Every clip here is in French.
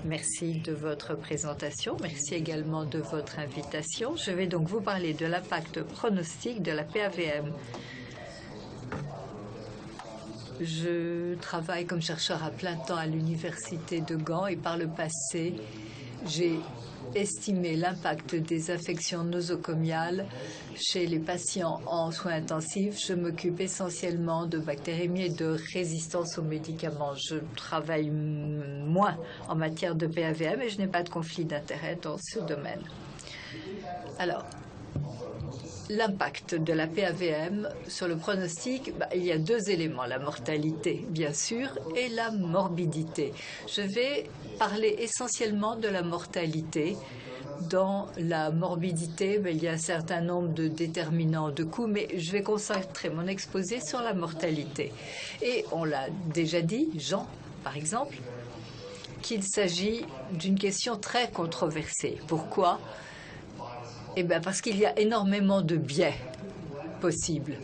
Merci de votre présentation. Merci également de votre invitation. Je vais donc vous parler de l'impact pronostic de la PAVM. Je travaille comme chercheur à plein temps à l'Université de Gand et par le passé, j'ai estimé l'impact des affections nosocomiales chez les patients en soins intensifs. Je m'occupe essentiellement de bactériémie et de résistance aux médicaments. Je travaille moins en matière de PAVM et je n'ai pas de conflit d'intérêt dans ce domaine. Alors, l'impact de la PAVM sur le pronostic, il y a deux éléments, la mortalité, bien sûr, et la morbidité. Je vais parler essentiellement de la mortalité. Dans la morbidité, il y a un certain nombre de déterminants de coûts, mais je vais concentrer mon exposé sur la mortalité. Et on l'a déjà dit, Jean, par exemple, qu'il s'agit d'une question très controversée. Pourquoi ? Eh bien, parce qu'il y a énormément de biais possibles,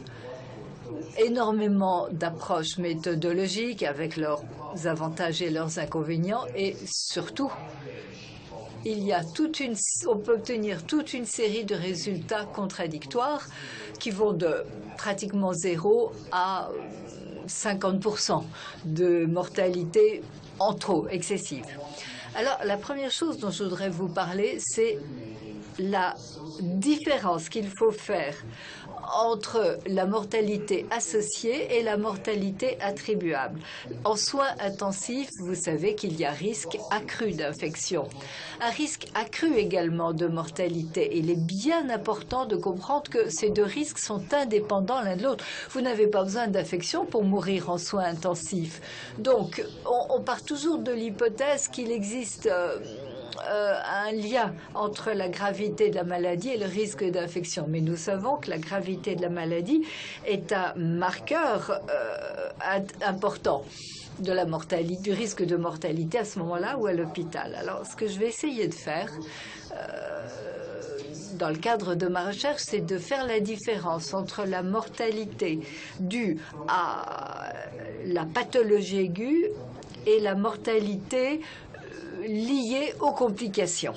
énormément d'approches méthodologiques avec leurs avantages et leurs inconvénients, et surtout, on peut obtenir toute une série de résultats contradictoires qui vont de pratiquement 0 à 50% de mortalité en trop excessive. Alors, la première chose dont je voudrais vous parler, c'est la différence qu'il faut faire entre la mortalité associée et la mortalité attribuable. En soins intensifs, vous savez qu'il y a risque accru d'infection, un risque accru également de mortalité. Il est bien important de comprendre que ces deux risques sont indépendants l'un de l'autre. Vous n'avez pas besoin d'infection pour mourir en soins intensifs. Donc, on part toujours de l'hypothèse qu'il existe un lien entre la gravité de la maladie et le risque d'infection. Mais nous savons que la gravité de la maladie est un marqueur important de la mortalité, du risque de mortalité à ce moment-là ou à l'hôpital. Alors, ce que je vais essayer de faire dans le cadre de ma recherche, c'est de faire la différence entre la mortalité due à la pathologie aiguë et la mortalité liées aux complications.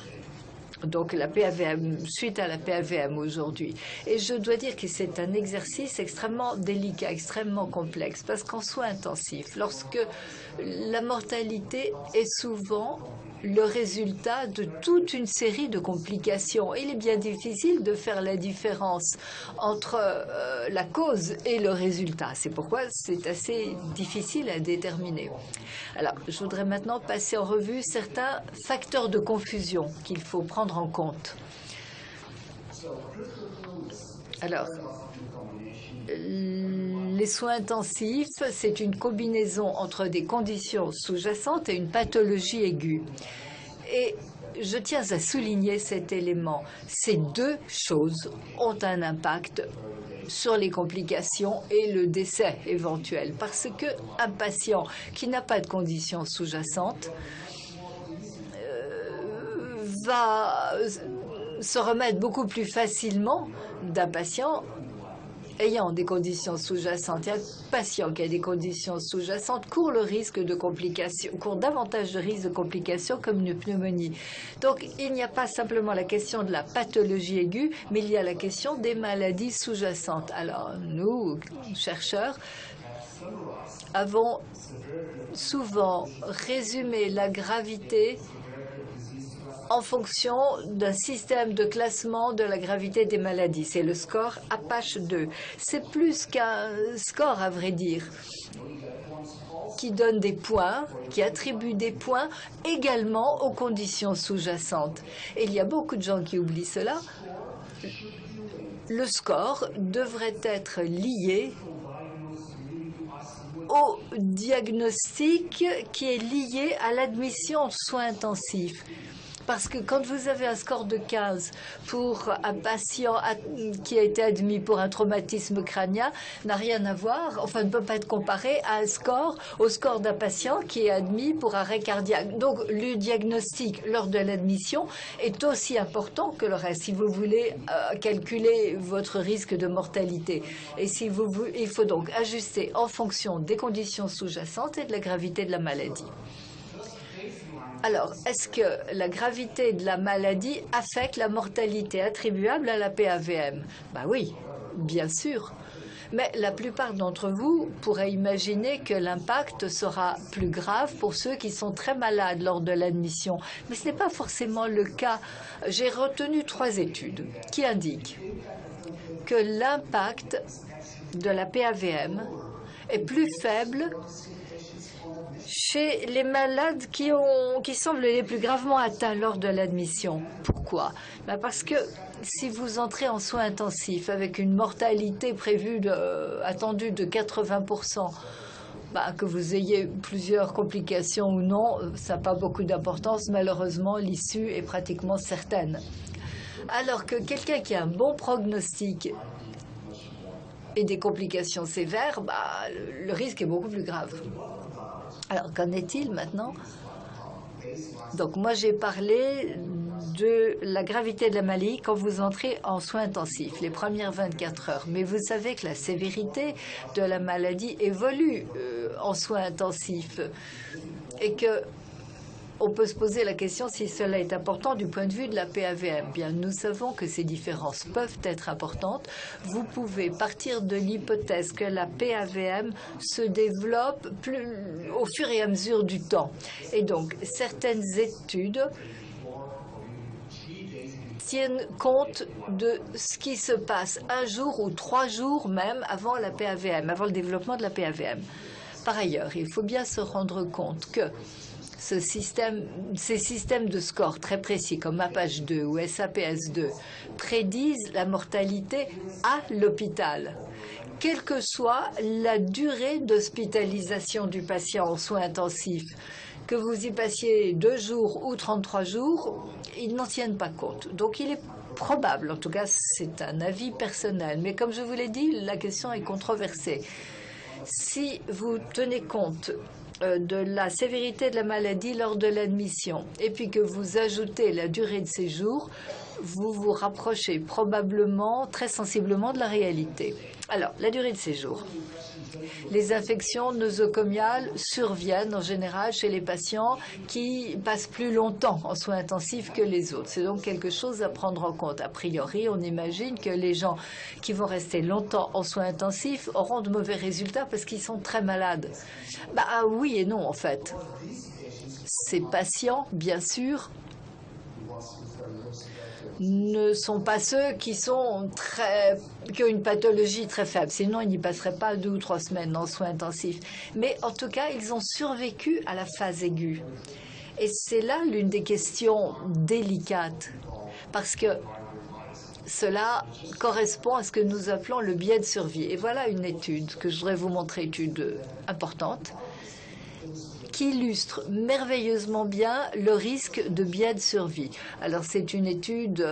Donc la PAVM, suite à la PAVM aujourd'hui. Et je dois dire que c'est un exercice extrêmement délicat, extrêmement complexe, parce qu'en soins intensifs, lorsque la mortalité est souvent le résultat de toute une série de complications. Il est bien difficile de faire la différence entre la cause et le résultat. C'est pourquoi c'est assez difficile à déterminer. Alors, je voudrais maintenant passer en revue certains facteurs de confusion qu'il faut prendre en compte. Alors, les soins intensifs, c'est une combinaison entre des conditions sous-jacentes et une pathologie aiguë. Et je tiens à souligner cet élément. Ces deux choses ont un impact sur les complications et le décès éventuel. Parce qu'un patient qui n'a pas de conditions sous-jacentes va se remettre beaucoup plus facilement d'un patient ayant des conditions sous-jacentes. Un patient qui a des conditions sous-jacentes court le risque de complications, court davantage de risques de complications comme une pneumonie. Donc, il n'y a pas simplement la question de la pathologie aiguë, mais il y a la question des maladies sous-jacentes. Alors, nous, chercheurs, avons souvent résumé la gravité en fonction d'un système de classement de la gravité des maladies. C'est le score APACH2. C'est plus qu'un score, à vrai dire, qui donne des points, qui attribue des points également aux conditions sous-jacentes. Et il y a beaucoup de gens qui oublient cela. Le score devrait être lié au diagnostic qui est lié à l'admission en soins intensifs. Parce que quand vous avez un score de 15 pour un patient qui a été admis pour un traumatisme crânien, n'a rien à voir, enfin ne peut pas être comparé au score d'un patient qui est admis pour arrêt cardiaque. Donc le diagnostic lors de l'admission est aussi important que le reste si vous voulez calculer votre risque de mortalité. Et si il faut donc ajuster en fonction des conditions sous-jacentes et de la gravité de la maladie. Alors, est-ce que la gravité de la maladie affecte la mortalité attribuable à la PAVM? Ben oui, bien sûr. Mais la plupart d'entre vous pourraient imaginer que l'impact sera plus grave pour ceux qui sont très malades lors de l'admission. Mais ce n'est pas forcément le cas. J'ai retenu 3 études qui indiquent que l'impact de la PAVM est plus faible chez les malades qui semblent les plus gravement atteints lors de l'admission. Pourquoi? Ben parce que si vous entrez en soins intensifs avec une mortalité attendue de 80%, que vous ayez plusieurs complications ou non, ça n'a pas beaucoup d'importance. Malheureusement, l'issue est pratiquement certaine. Alors que quelqu'un qui a un bon prognostic et des complications sévères, le risque est beaucoup plus grave. Alors, qu'en est-il maintenant? Donc, moi, j'ai parlé de la gravité de la maladie quand vous entrez en soins intensifs, les premières 24 heures. Mais vous savez que la sévérité de la maladie évolue en soins intensifs et que on peut se poser la question si cela est important du point de vue de la PAVM. Bien, nous savons que ces différences peuvent être importantes. Vous pouvez partir de l'hypothèse que la PAVM se développe au fur et à mesure du temps. Et donc, certaines études tiennent compte de ce qui se passe 1 jour ou 3 jours même avant la PAVM, avant le développement de la PAVM. Par ailleurs, il faut bien se rendre compte que ces systèmes de score très précis comme MAPH2 ou SAPS2 prédisent la mortalité à l'hôpital, quelle que soit la durée d'hospitalisation du patient en soins intensifs. Que vous y passiez 2 jours ou 33 jours, ils n'en tiennent pas compte. Donc il est probable, en tout cas c'est un avis personnel, mais comme je vous l'ai dit, la question est controversée. Si vous tenez compte de la sévérité de la maladie lors de l'admission, et puis que vous ajoutez la durée de séjour, vous vous rapprochez probablement très sensiblement de la réalité. Alors, la durée de séjour. Les infections nosocomiales surviennent en général chez les patients qui passent plus longtemps en soins intensifs que les autres. C'est donc quelque chose à prendre en compte. A priori, on imagine que les gens qui vont rester longtemps en soins intensifs auront de mauvais résultats parce qu'ils sont très malades. Oui et non, en fait. Ces patients, bien sûr, ne sont pas ceux qui ont une pathologie très faible. Sinon, ils n'y passeraient pas 2 ou 3 semaines en soins intensifs. Mais en tout cas, ils ont survécu à la phase aiguë. Et c'est là l'une des questions délicates, parce que cela correspond à ce que nous appelons le biais de survie. Et voilà une étude que je voudrais vous montrer, étude importante, qui illustre merveilleusement bien le risque de biais de survie. Alors, c'est une étude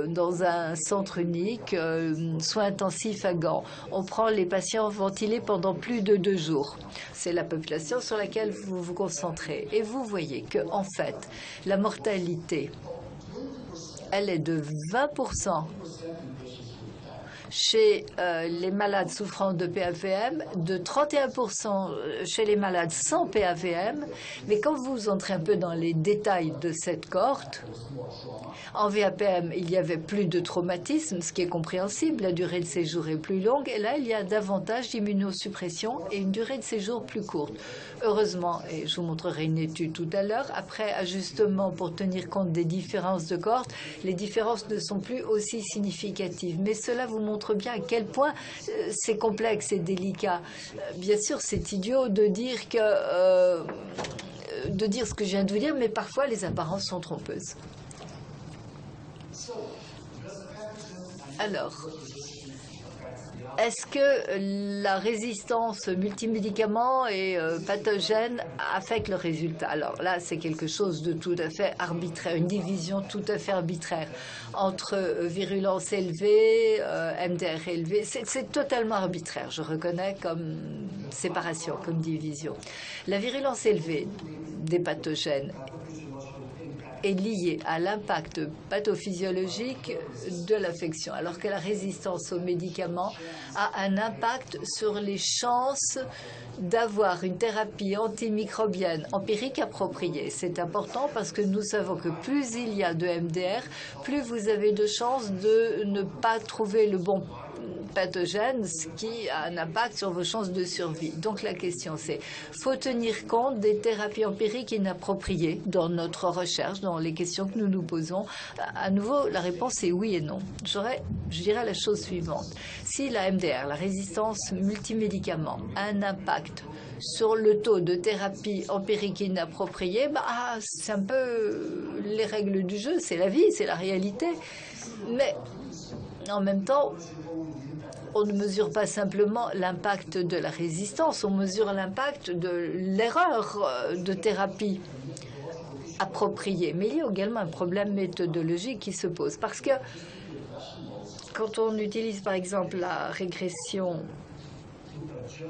dans un centre unique, soins intensifs à Gand. On prend les patients ventilés pendant plus de 2 jours. C'est la population sur laquelle vous vous concentrez. Et vous voyez que, en fait, la mortalité, elle est de 20% chez les malades souffrant de PAVM, de 31% chez les malades sans PAVM. Mais quand vous entrez un peu dans les détails de cette cohorte, en VAPM, il y avait plus de traumatisme, ce qui est compréhensible. La durée de séjour est plus longue. Et là, il y a davantage d'immunosuppression et une durée de séjour plus courte. Heureusement, et je vous montrerai une étude tout à l'heure, après ajustement pour tenir compte des différences de cohorte, les différences ne sont plus aussi significatives. Mais cela vous montre bien à quel point c'est complexe et délicat. Bien sûr, c'est idiot de dire ce que je viens de vous dire, mais parfois les apparences sont trompeuses. Alors, est-ce que la résistance multimédicaments et pathogène affecte le résultat? Alors là, c'est quelque chose de tout à fait arbitraire, une division tout à fait arbitraire entre virulence élevée, MDR élevé. C'est totalement arbitraire, je reconnais, comme séparation, comme division. La virulence élevée des pathogènes est liée à l'impact pathophysiologique de l'affection, alors que la résistance aux médicaments a un impact sur les chances d'avoir une thérapie antimicrobienne empirique appropriée. C'est important parce que nous savons que plus il y a de MDR, plus vous avez de chances de ne pas trouver le bon pathogène, ce qui a un impact sur vos chances de survie. Donc la question c'est, faut tenir compte des thérapies empiriques inappropriées dans notre recherche, dans les questions que nous nous posons. À nouveau, la réponse est oui et non. Je dirais la chose suivante. Si la MDR, la résistance multimédicaments, a un impact sur le taux de thérapie empirique inappropriée, c'est un peu les règles du jeu, c'est la vie, c'est la réalité. Mais en même temps, on ne mesure pas simplement l'impact de la résistance, on mesure l'impact de l'erreur de thérapie appropriée. Mais il y a également un problème méthodologique qui se pose. Parce que quand on utilise par exemple la régression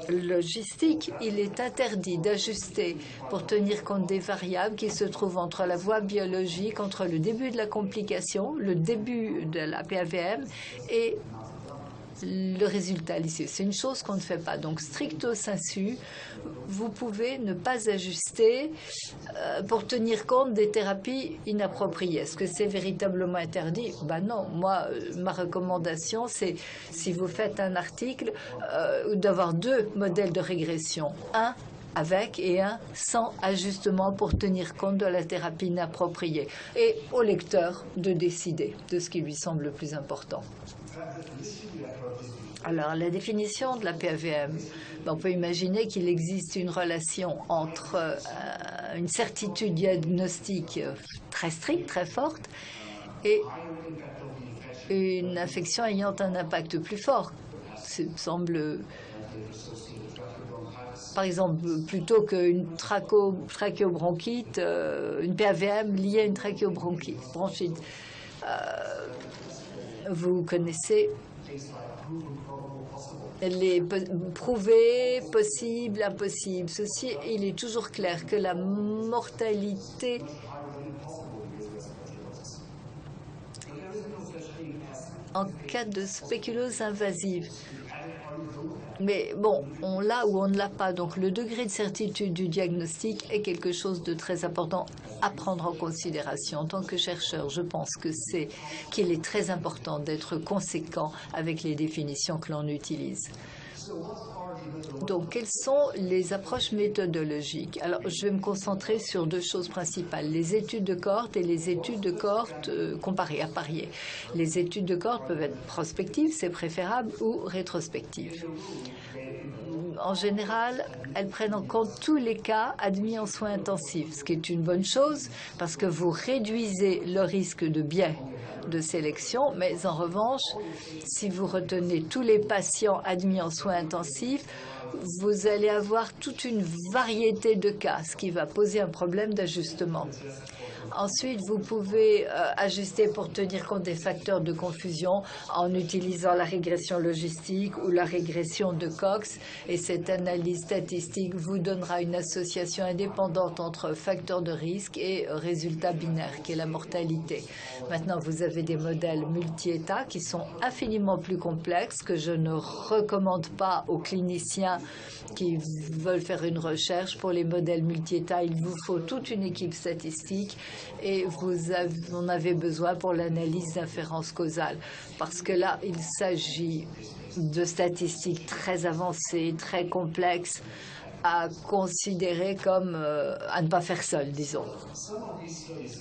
logistique, il est interdit d'ajuster pour tenir compte des variables qui se trouvent entre la voie biologique, entre le début de la complication, le début de la PAVM et le résultat lycée. C'est une chose qu'on ne fait pas. Donc, stricto sensu, vous pouvez ne pas ajuster pour tenir compte des thérapies inappropriées. Est-ce que c'est véritablement interdit? Non. Moi, ma recommandation, c'est, si vous faites un article, d'avoir deux modèles de régression. Un avec et un sans ajustement pour tenir compte de la thérapie inappropriée. Et au lecteur de décider de ce qui lui semble le plus important. Alors, la définition de la PAVM, on peut imaginer qu'il existe une relation entre une certitude diagnostique très stricte, très forte, et une infection ayant un impact plus fort. Ça semble, par exemple, plutôt qu'une trachéobronchite, une PAVM liée à une trachéobronchite. Vous connaissez les prouvés, possibles, impossibles. Ceci, il est toujours clair que la mortalité en cas de spéculose invasive. Mais bon, on l'a ou on ne l'a pas. Donc le degré de certitude du diagnostic est quelque chose de très important à prendre en considération. En tant que chercheur, je pense qu'il est très important d'être conséquent avec les définitions que l'on utilise. Donc, quelles sont les approches méthodologiques? Alors, je vais me concentrer sur deux choses principales, les études de cohorte et les études de cohorte comparées, à parier. Les études de cohorte peuvent être prospectives, c'est préférable, ou rétrospectives. En général, elles prennent en compte tous les cas admis en soins intensifs, ce qui est une bonne chose parce que vous réduisez le risque de biais de sélection, mais en revanche, si vous retenez tous les patients admis en soins intensifs, vous allez avoir toute une variété de cas, ce qui va poser un problème d'ajustement. Ensuite, vous pouvez ajuster pour tenir compte des facteurs de confusion en utilisant la régression logistique ou la régression de Cox. Et cette analyse statistique vous donnera une association indépendante entre facteurs de risque et résultat binaire, qui est la mortalité. Maintenant, vous avez des modèles multi-états qui sont infiniment plus complexes, que je ne recommande pas aux cliniciens qui veulent faire une recherche. Pour les modèles multi-états, il vous faut toute une équipe statistique et vous en avez besoin pour l'analyse d'inférence causale. Parce que là, il s'agit de statistiques très avancées, très complexes, à considérer comme à ne pas faire seul, disons.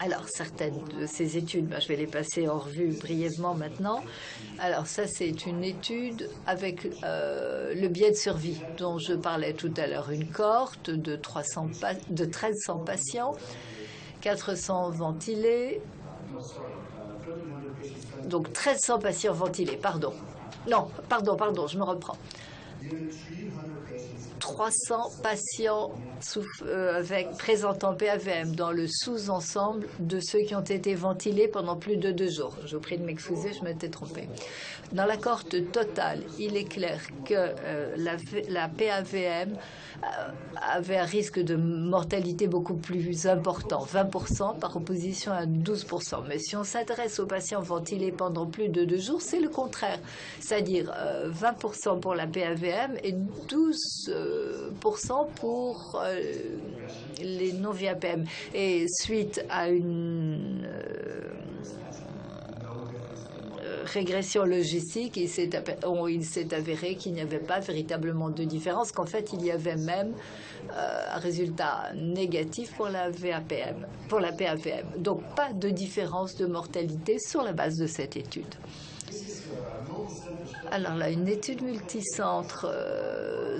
Alors, certaines de ces études, je vais les passer en revue brièvement maintenant. Alors, ça, c'est une étude avec le biais de survie dont je parlais tout à l'heure. Une cohorte de 1300 patients, 400 ventilés, donc 1300 patients ventilés, pardon. Non, pardon, je me reprends. 300 patients présentant PAVM dans le sous-ensemble de ceux qui ont été ventilés pendant plus de 2 jours. Je vous prie de m'excuser, je m'étais trompée. Dans la cohorte totale, il est clair que la PAVM avait un risque de mortalité beaucoup plus important, 20% par opposition à 12%. Mais si on s'intéresse aux patients ventilés pendant plus de 2 jours, c'est le contraire, c'est-à-dire 20% pour la PAVM et 12% pour les non-VAPM. Et suite à une régression logistique, il s'est avéré qu'il n'y avait pas véritablement de différence, qu'en fait, il y avait même un résultat négatif pour la VAPM, pour la PAVM. Donc, pas de différence de mortalité sur la base de cette étude. Alors là, une étude multicentre,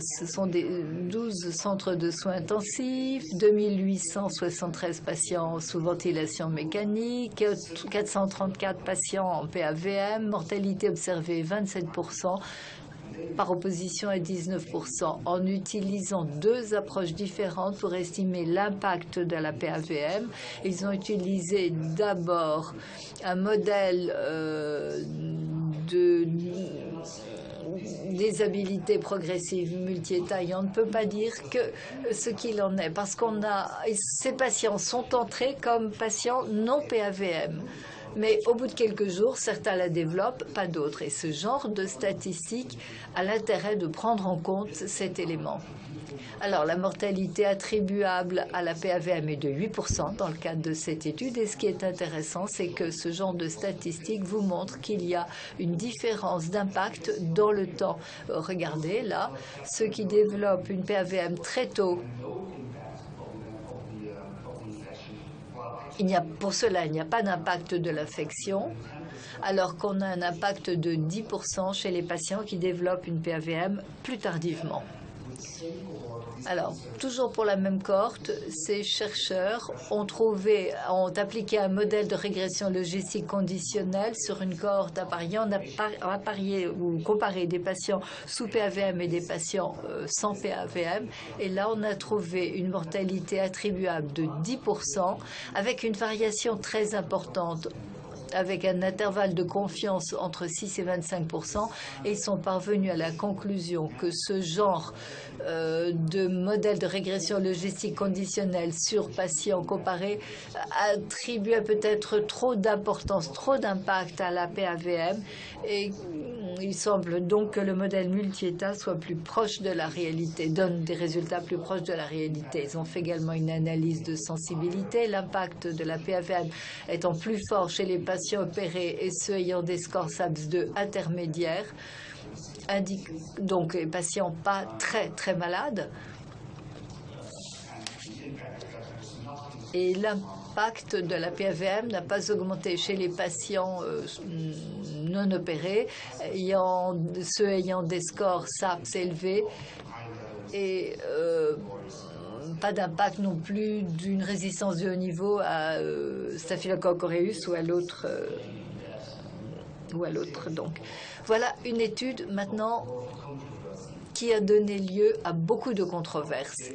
ce sont 12 centres de soins intensifs, 2873 patients sous ventilation mécanique, 434 patients en PAVM, mortalité observée 27%, par opposition à 19%, en utilisant 2 approches différentes pour estimer l'impact de la PAVM. Ils ont utilisé d'abord un modèle de déshabilité progressive multi-état, et on ne peut pas dire que ce qu'il en est, parce ces patients sont entrés comme patients non PAVM. Mais au bout de quelques jours, certains la développent, pas d'autres. Et ce genre de statistique a l'intérêt de prendre en compte cet élément. Alors, la mortalité attribuable à la PAVM est de 8% dans le cadre de cette étude. Et ce qui est intéressant, c'est que ce genre de statistique vous montre qu'il y a une différence d'impact dans le temps. Regardez là, ceux qui développent une PAVM très tôt, pour cela, il n'y a pas d'impact de l'infection, alors qu'on a un impact de 10% chez les patients qui développent une PAVM plus tardivement. Alors, toujours pour la même cohorte, ces chercheurs ont appliqué un modèle de régression logistique conditionnelle sur une cohorte appariée. On a comparé des patients sous PAVM et des patients sans PAVM. Et là, on a trouvé une mortalité attribuable de 10% avec une variation très importante, avec un intervalle de confiance entre 6 et 25%, et ils sont parvenus à la conclusion que ce genre de modèle de régression logistique conditionnelle sur patients comparés attribuait peut-être trop d'importance, trop d'impact à la PAVM, et il semble donc que le modèle multi-état soit plus proche de la réalité, donne des résultats plus proches de la réalité. Ils ont fait également une analyse de sensibilité. L'impact de la PAVM étant plus fort chez les patients opérés et ceux ayant des scores SAPS-2 intermédiaires, donc les patients pas très très malades. Et l'impact de la PAVM n'a pas augmenté chez les patients non opérés, ceux ayant des scores SAPS élevés, et pas d'impact non plus d'une résistance de haut niveau à Staphylococcus aureus ou à l'autre. Donc, voilà une étude maintenant qui a donné lieu à beaucoup de controverses.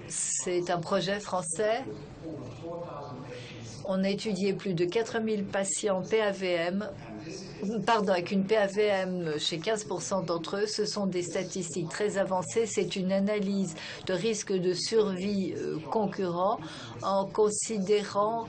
C'est un projet français. On a étudié plus de 4000 patients PAVM, avec une PAVM chez 15% d'entre eux. Ce sont des statistiques très avancées. C'est une analyse de risque de survie concurrent en considérant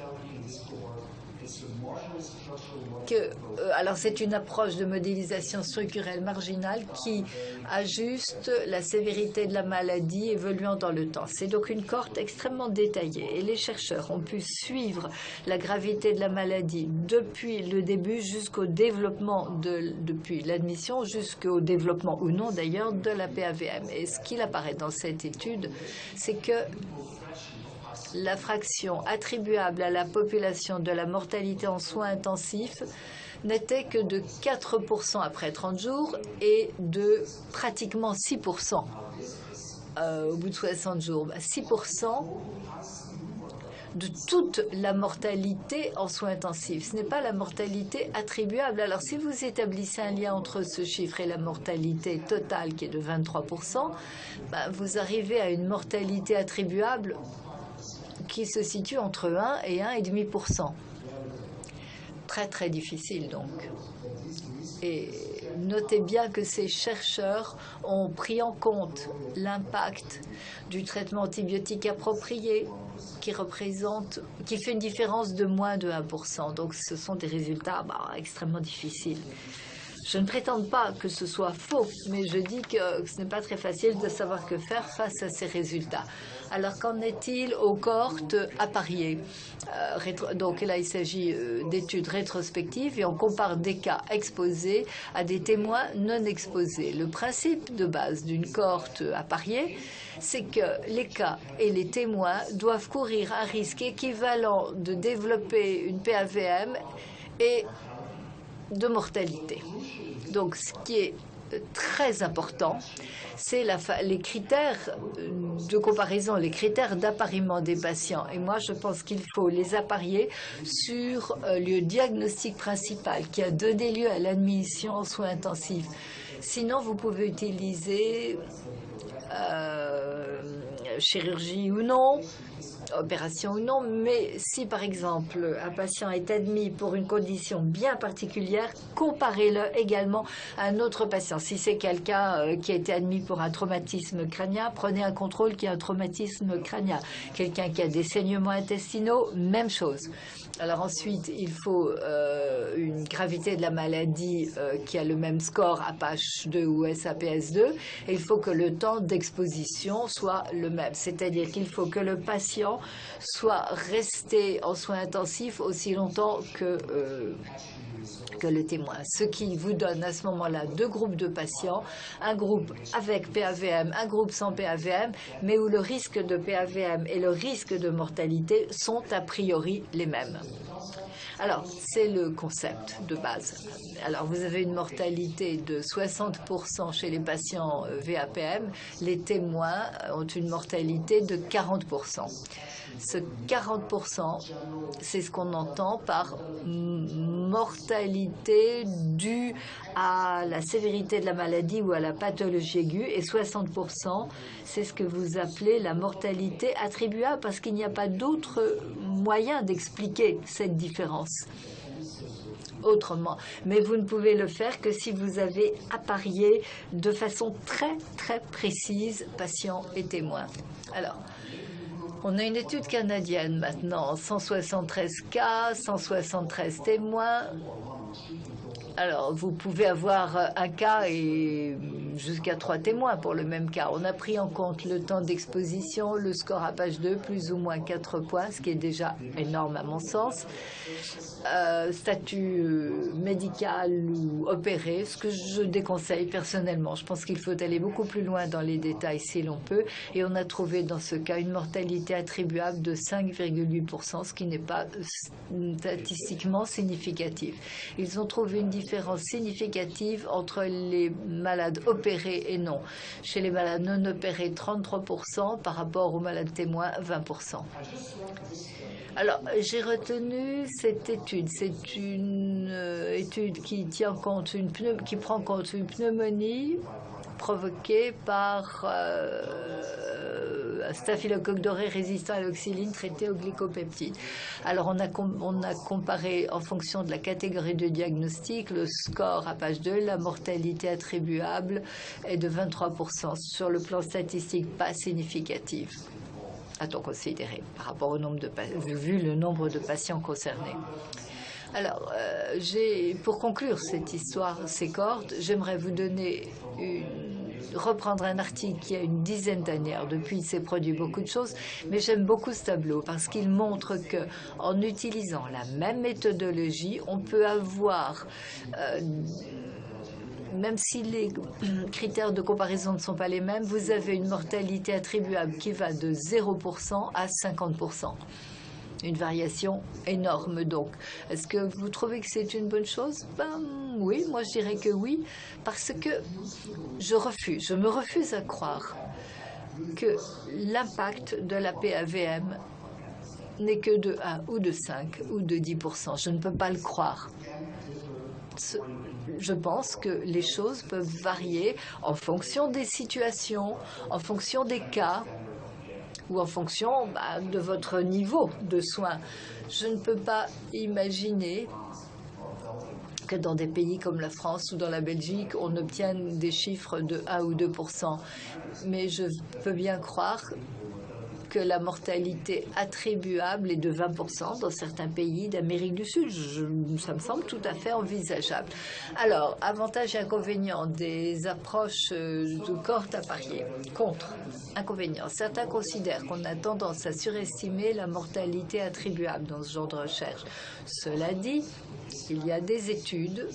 alors c'est une approche de modélisation structurelle marginale qui ajuste la sévérité de la maladie évoluant dans le temps. C'est donc une cohorte extrêmement détaillée et les chercheurs ont pu suivre la gravité de la maladie depuis le début jusqu'au développement, depuis l'admission jusqu'au développement ou non d'ailleurs de la PAVM. Et ce qu'il apparaît dans cette étude, c'est que la fraction attribuable à la population de la mortalité en soins intensifs n'était que de 4% après 30 jours et de pratiquement 6% au bout de 60 jours. 6% de toute la mortalité en soins intensifs. Ce n'est pas la mortalité attribuable. Alors, si vous établissez un lien entre ce chiffre et la mortalité totale qui est de 23%, ben, vous arrivez à une mortalité attribuable qui se situe entre 1 et 1,5%. Très, très difficile, donc. Et notez bien que ces chercheurs ont pris en compte l'impact du traitement antibiotique approprié qui fait une différence de moins de 1%. Donc, ce sont des résultats extrêmement difficiles. Je ne prétends pas que ce soit faux, mais je dis que ce n'est pas très facile de savoir que faire face à ces résultats. Alors, qu'en est-il aux cohortes appariées? Donc là, il s'agit d'études rétrospectives et on compare des cas exposés à des témoins non exposés. Le principe de base d'une cohorte appariée, c'est que les cas et les témoins doivent courir un risque équivalent de développer une PAVM et de mortalité. Donc, ce qui est très important, c'est les critères de comparaison, les critères d'appariement des patients. Et moi, je pense qu'il faut les apparier sur le diagnostic principal qui a donné lieu à l'admission en soins intensifs. Sinon, vous pouvez utiliser chirurgie ou non, opération ou non, mais si par exemple un patient est admis pour une condition bien particulière, comparez-le également à un autre patient. Si c'est quelqu'un qui a été admis pour un traumatisme crânien, prenez un contrôle qui a un traumatisme crânien. Quelqu'un qui a des saignements intestinaux, même chose. Alors ensuite, il faut une gravité de la maladie qui a le même score APH2 ou SAPS2, et il faut que le temps d'exposition soit le même. C'est-à-dire qu'il faut que le patient soit resté en soins intensifs aussi longtemps que le témoin. Ce qui vous donne à ce moment-là deux groupes de patients, un groupe avec PAVM, un groupe sans PAVM, mais où le risque de PAVM et le risque de mortalité sont a priori les mêmes. Alors, c'est le concept de base. Alors, vous avez une mortalité de 60% chez les patients VAPM. Les témoins ont une mortalité de 40%. Ce 40%, c'est ce qu'on entend par mortalité due à la sévérité de la maladie ou à la pathologie aiguë, et 60%, c'est ce que vous appelez la mortalité attribuable, parce qu'il n'y a pas d'autre moyen d'expliquer cette différence autrement. Mais vous ne pouvez le faire que si vous avez apparié de façon très, très précise patients et témoins. Alors, on a une étude canadienne maintenant, 173 cas, 173 témoins. Alors, vous pouvez avoir un cas et jusqu'à 3 témoins pour le même cas. On a pris en compte le temps d'exposition, le score APH2, plus ou moins 4 points, ce qui est déjà énorme à mon sens. Statut médical ou opéré, ce que je déconseille personnellement. Je pense qu'il faut aller beaucoup plus loin dans les détails si l'on peut. Et on a trouvé dans ce cas une mortalité attribuable de 5,8%, ce qui n'est pas statistiquement significatif. Ils ont trouvé une différence significative entre les malades opérés et non. Chez les malades non opérés, 33%, par rapport aux malades témoins, 20%. Alors, j'ai retenu cette étude. C'est une étude qui tient compte, qui prend compte une pneumonie provoquée par un staphylocoque doré résistant à l'oxyline traité au glycopeptide. Alors, on a comparé en fonction de la catégorie de diagnostic le score APH2, la mortalité attribuable est de 23%. Sur le plan statistique, pas significatif à-t-on considéré par rapport au nombre vu le nombre de patients concernés. Alors, pour conclure cette histoire, ces cohortes, j'aimerais vous donner reprendre un article qui a une dizaine d'années. Depuis, il s'est produit beaucoup de choses, mais j'aime beaucoup ce tableau parce qu'il montre que, en utilisant la même méthodologie, on peut avoir même si les critères de comparaison ne sont pas les mêmes, vous avez une mortalité attribuable qui va de 0% à 50%. Une variation énorme, donc. Est-ce que vous trouvez que c'est une bonne chose? Oui, moi je dirais que oui, parce que je me refuse à croire que l'impact de la PAVM n'est que de 1 ou de 5 ou de 10%. Je ne peux pas le croire. Je pense que les choses peuvent varier en fonction des situations, en fonction des cas ou en fonction de votre niveau de soins. Je ne peux pas imaginer que dans des pays comme la France ou dans la Belgique, on obtienne des chiffres de 1 ou 2%. Mais je peux bien croire que la mortalité attribuable est de 20% dans certains pays d'Amérique du Sud. Ça me semble tout à fait envisageable. Alors, avantages et inconvénients des approches de cohorte à parier. Contre, inconvénients. Certains considèrent qu'on a tendance à surestimer la mortalité attribuable dans ce genre de recherche. Cela dit, il y a des études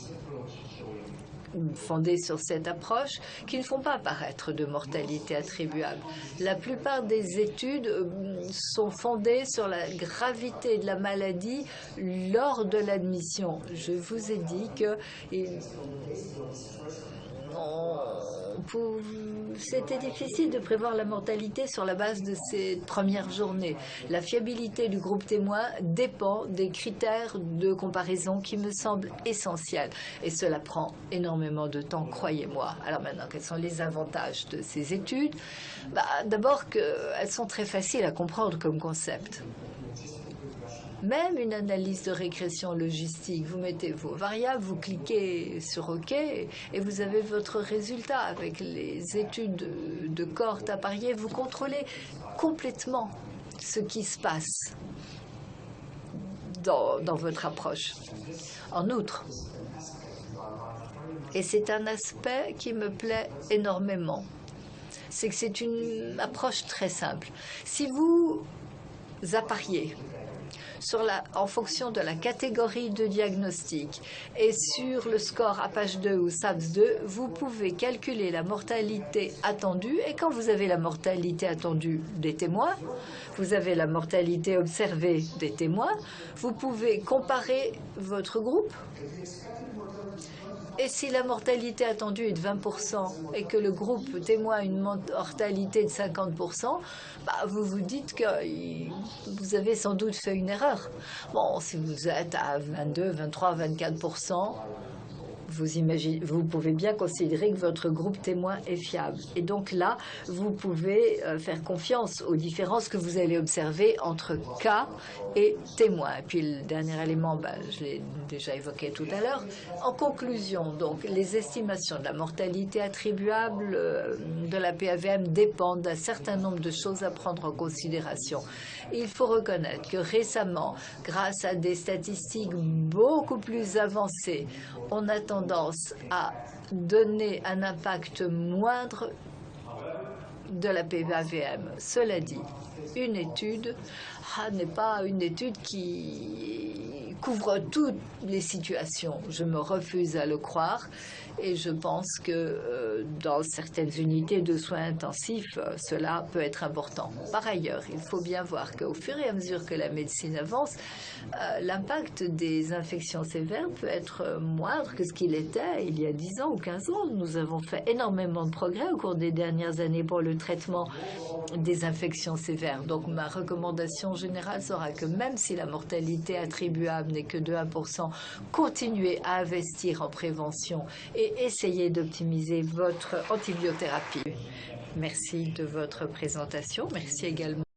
fondées sur cette approche qui ne font pas apparaître de mortalité attribuable. La plupart des études sont fondées sur la gravité de la maladie lors de l'admission. Je vous ai dit que c'était difficile de prévoir la mortalité sur la base de ces premières journées. La fiabilité du groupe témoin dépend des critères de comparaison qui me semblent essentiels. Et cela prend énormément de temps, croyez-moi. Alors maintenant, quels sont les avantages de ces études? D'abord qu'elles sont très faciles à comprendre comme concept. Même une analyse de régression logistique, vous mettez vos variables, vous cliquez sur OK et vous avez votre résultat. Avec les études de cohorte à parier, vous contrôlez complètement ce qui se passe dans votre approche. En outre, et c'est un aspect qui me plaît énormément, c'est que c'est une approche très simple. Si vous appariez en fonction de la catégorie de diagnostic et sur le score APACHE2 ou SAPS2, vous pouvez calculer la mortalité attendue. Et quand vous avez la mortalité attendue des témoins, vous avez la mortalité observée des témoins, vous pouvez comparer votre groupe. Et si la mortalité attendue est de 20% et que le groupe témoin a une mortalité de 50%, vous vous dites que vous avez sans doute fait une erreur. Bon, si vous êtes à 22, 23, 24%, vous pouvez bien considérer que votre groupe témoin est fiable. Et donc là, vous pouvez faire confiance aux différences que vous allez observer entre cas et témoins. Et puis le dernier élément, je l'ai déjà évoqué tout à l'heure. En conclusion, donc, les estimations de la mortalité attribuable de la PAVM dépendent d'un certain nombre de choses à prendre en considération. Il faut reconnaître que récemment, grâce à des statistiques beaucoup plus avancées, on a tendance à donner un impact moindre de la PAVM. Cela dit, une étude n'est pas une étude qui couvre toutes les situations. Je me refuse à le croire et je pense que dans certaines unités de soins intensifs, cela peut être important. Par ailleurs, il faut bien voir qu'au fur et à mesure que la médecine avance, l'impact des infections sévères peut être moindre que ce qu'il était il y a 10 ans ou 15 ans. Nous avons fait énormément de progrès au cours des dernières années pour le traitement des infections sévères. Donc ma recommandation générale sera que même si la mortalité attribuable n'est que de 1%, continuez à investir en prévention et essayez d'optimiser votre antibiothérapie. Merci de votre présentation. Merci également